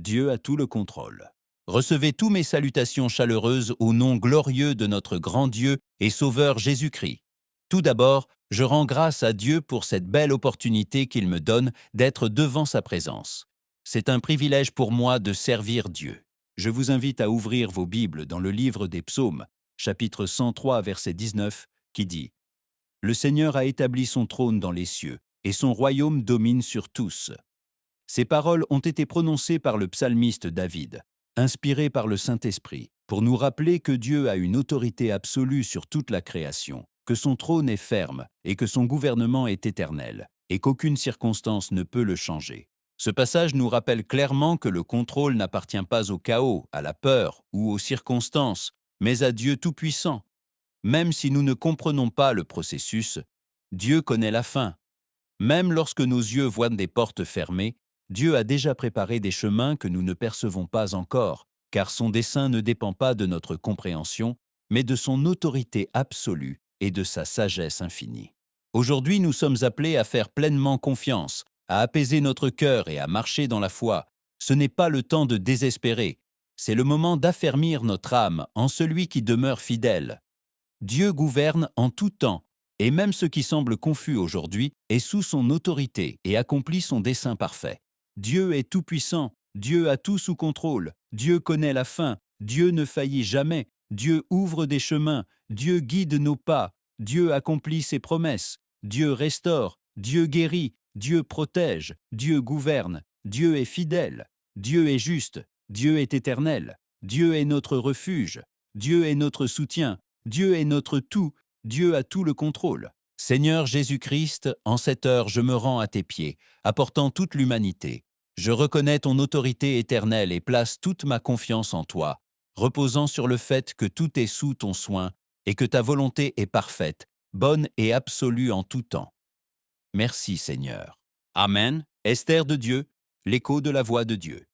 Dieu a tout le contrôle. Recevez tous mes salutations chaleureuses au nom glorieux de notre grand Dieu et Sauveur Jésus-Christ. Tout d'abord, je rends grâce à Dieu pour cette belle opportunité qu'il me donne d'être devant sa présence. C'est un privilège pour moi de servir Dieu. Je vous invite à ouvrir vos Bibles dans le livre des Psaumes, chapitre 103, verset 19, qui dit « Le Seigneur a établi son trône dans les cieux, et son royaume domine sur tous. » Ces paroles ont été prononcées par le psalmiste David, inspiré par le Saint-Esprit, pour nous rappeler que Dieu a une autorité absolue sur toute la création, que son trône est ferme et que son gouvernement est éternel, et qu'aucune circonstance ne peut le changer. Ce passage nous rappelle clairement que le contrôle n'appartient pas au chaos, à la peur ou aux circonstances, mais à Dieu Tout-Puissant. Même si nous ne comprenons pas le processus, Dieu connaît la fin. Même lorsque nos yeux voient des portes fermées, Dieu a déjà préparé des chemins que nous ne percevons pas encore, car son dessein ne dépend pas de notre compréhension, mais de son autorité absolue et de sa sagesse infinie. Aujourd'hui, nous sommes appelés à faire pleinement confiance, à apaiser notre cœur et à marcher dans la foi. Ce n'est pas le temps de désespérer, c'est le moment d'affermir notre âme en celui qui demeure fidèle. Dieu gouverne en tout temps, et même ce qui semble confus aujourd'hui est sous son autorité et accomplit son dessein parfait. Dieu est tout-puissant, Dieu a tout sous contrôle, Dieu connaît la fin, Dieu ne faillit jamais, Dieu ouvre des chemins, Dieu guide nos pas, Dieu accomplit ses promesses, Dieu restaure, Dieu guérit, Dieu protège, Dieu gouverne, Dieu est fidèle, Dieu est juste, Dieu est éternel, Dieu est notre refuge, Dieu est notre soutien, Dieu est notre tout, Dieu a tout le contrôle. Seigneur Jésus-Christ, en cette heure, je me rends à tes pieds, apportant toute l'humanité. Je reconnais ton autorité éternelle et place toute ma confiance en toi, reposant sur le fait que tout est sous ton soin et que ta volonté est parfaite, bonne et absolue en tout temps. Merci Seigneur. Amen. Esther de Dieu, l'écho de la voix de Dieu.